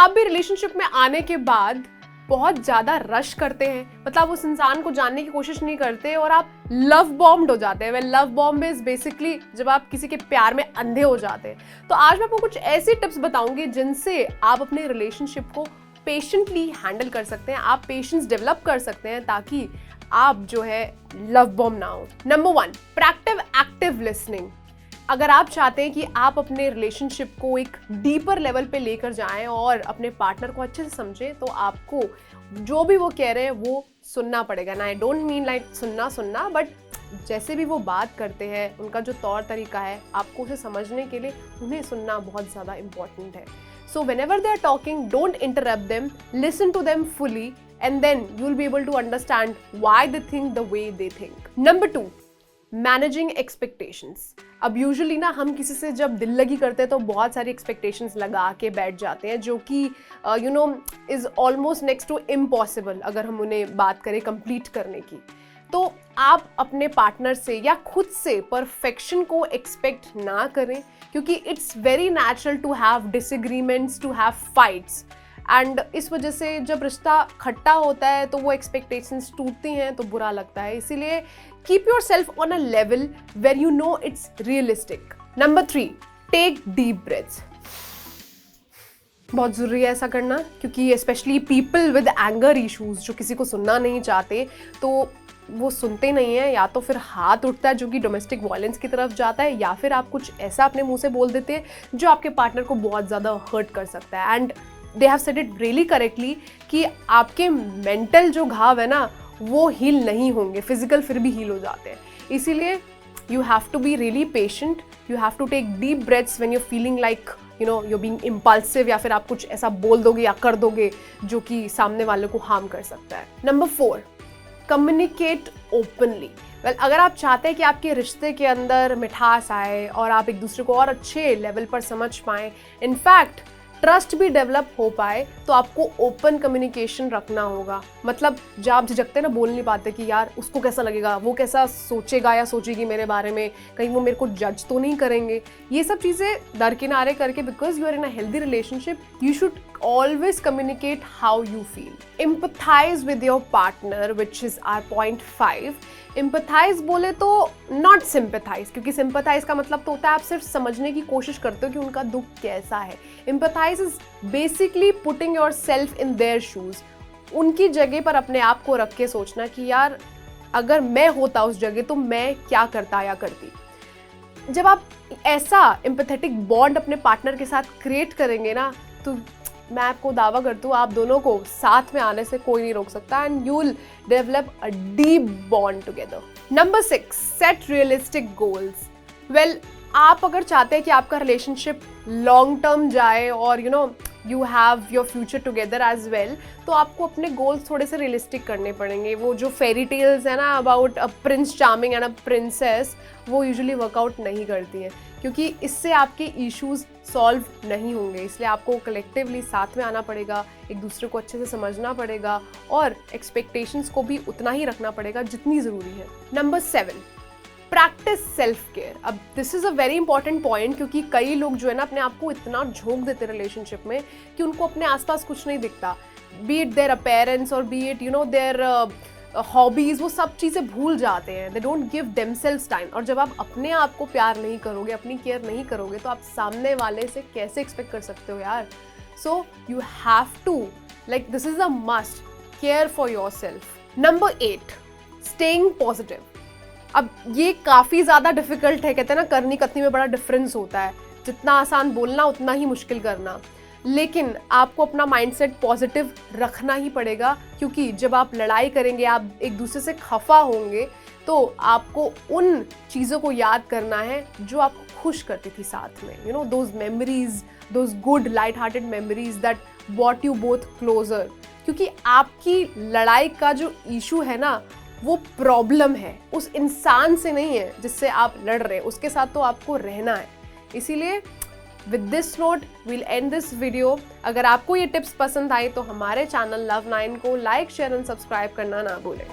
आप भी रिलेशनशिप में आने के बाद बहुत ज़्यादा रश करते हैं, मतलब उस इंसान को जानने की कोशिश नहीं करते और आप लव बॉम्ब्ड हो जाते हैं। लव बॉम्ब इज बेसिकली जब आप किसी के प्यार में अंधे हो जाते हैं। तो आज मैं आपको कुछ ऐसी टिप्स बताऊंगी जिनसे आप अपने रिलेशनशिप को पेशेंटली हैंडल कर सकते हैं, आप पेशेंस डेवलप कर सकते हैं ताकि आप जो है लव बॉम्ब ना हो। Number 1, practice active listening. अगर आप चाहते हैं कि आप अपने रिलेशनशिप को एक डीपर लेवल पे लेकर जाएं और अपने पार्टनर को अच्छे से समझें, तो आपको जो भी वो कह रहे हैं वो सुनना पड़ेगा ना। आई डोंट मीन लाइक सुनना, बट जैसे भी वो बात करते हैं, उनका जो तौर तरीका है, आपको उसे समझने के लिए उन्हें सुनना बहुत ज़्यादा इंपॉर्टेंट है। सो whenever they are talking, don't interrupt them, listen to them fully, and then you'll be able to understand why they think the way they think. Number 2, managing expectations. अब यूजुअली ना हम किसी से जब दिल लगी करते हैं तो बहुत सारी एक्सपेक्टेशंस लगा के बैठ जाते हैं, जो कि is almost next to impossible अगर हम उन्हें बात करें कंप्लीट करने की। तो आप अपने पार्टनर से या खुद से परफेक्शन को एक्सपेक्ट ना करें, क्योंकि it's very natural to have disagreements, to have fights, and इस वजह से जब रिश्ता खट्टा होता है तो वो एक्सपेक्टेशंस टूटती हैं तो बुरा लगता है। इसीलिए keep yourself on a level where you know it's realistic. Number 3, take deep breaths. बहुत ज़रूरी है ऐसा करना, क्योंकि specially people with anger issues जो किसी को सुनना नहीं चाहते, तो वो सुनते नहीं है, या तो फिर हाथ उठता है जो कि डोमेस्टिक वायलेंस की तरफ जाता है, या फिर आप कुछ ऐसा अपने मुंह से बोल देते हैं जो आपके पार्टनर को बहुत ज़्यादा हर्ट कर सकता है। And they have said it really correctly कि आपके मेंटल जो घाव है ना वो हील नहीं होंगे, फिजिकल फिर भी हील हो जाते हैं। इसीलिए you have to be really patient, you have to take deep breaths when you feeling like you're being impulsive, या फिर आप कुछ ऐसा बोल दोगे या कर दोगे जो कि सामने वाले को हार्म कर सकता है। Number 4, communicate openly. अगर आप चाहते हैं कि आपके रिश्ते के अंदर मिठास आए और आप एक दूसरे को और अच्छे लेवल पर समझ पाएं, इनफैक्ट ट्रस्ट भी डेवलप हो पाए, तो आपको ओपन कम्युनिकेशन रखना होगा। मतलब जब आप झिझकते ना, बोल नहीं पाते कि यार उसको कैसा लगेगा, वो कैसा सोचेगा या सोचेगी मेरे बारे में, कहीं वो मेरे को जज तो नहीं करेंगे, ये सब चीज़ें दरकिनारे करके, because you are in a healthy relationship, you should always communicate how you feel. Empathize with your partner, which is our point 5. Empathize बोले तो not sympathize, क्योंकि sympathize का मतलब तो होता है आप सिर्फ समझने की कोशिश करते हो कि उनका दुख कैसा है। Empathize is basically putting yourself in their shoes. उनकी जगह पर अपने आप को रख के सोचना कि यार अगर मैं होता उस जगह तो मैं क्या करता या करती। जब आप ऐसा एम्पैथेटिक बॉन्ड अपने पार्टनर के साथ क्रिएट करेंगे ना, तो मैं आपको दावा करती हूँ आप दोनों को साथ में आने से कोई नहीं रोक सकता, and you will develop a deep bond together. Number 6, set realistic goals. आप अगर चाहते हैं कि आपका रिलेशनशिप लॉन्ग टर्म जाए और you have your future together as well, तो आपको अपने गोल्स थोड़े से रियलिस्टिक करने पड़ेंगे। वो जो फेरी टेल्स है ना about a prince charming and a princess, वो यूजुअली वर्कआउट नहीं करती हैं, क्योंकि इससे आपके इश्यूज सॉल्व नहीं होंगे। इसलिए आपको कलेक्टिवली साथ में आना पड़ेगा, एक दूसरे को अच्छे से समझना पड़ेगा और एक्सपेक्टेशंस को भी उतना ही रखना पड़ेगा जितनी ज़रूरी है। Number 7, practice self care. अब this is a very important point, क्योंकि कई लोग जो है ना अपने आप को इतना झोंक देते रिलेशनशिप में कि उनको अपने आसपास कुछ नहीं दिखता, बी इट देयर पेरेंट्स और बी इट देयर हॉबीज़, वो सब चीज़ें भूल जाते हैं। They don't give themselves time. और जब आप अपने आप को प्यार नहीं करोगे, अपनी केयर नहीं करोगे, तो आप सामने वाले से कैसे एक्सपेक्ट कर सकते हो यार। So you have to like this is a must, care for yourself. Number 8, staying positive. अब ये काफ़ी ज़्यादा डिफिकल्ट है, कहते हैं ना करनी कतनी में बड़ा डिफरेंस होता है, जितना आसान बोलना उतना ही मुश्किल करना, लेकिन आपको अपना माइंडसेट पॉजिटिव रखना ही पड़ेगा, क्योंकि जब आप लड़ाई करेंगे, आप एक दूसरे से खफा होंगे, तो आपको उन चीज़ों को याद करना है जो आपको खुश करती थी साथ में, those memories, those good light hearted memories that bought you both closer. क्योंकि आपकी लड़ाई का जो इशू है ना, वो प्रॉब्लम है, उस इंसान से नहीं है जिससे आप लड़ रहे हैं, उसके साथ तो आपको रहना है। इसीलिए with this note we'll end this video. अगर आपको ये टिप्स पसंद आई तो हमारे चैनल लव9 को लाइक, शेयर एंड सब्सक्राइब करना ना भूलें।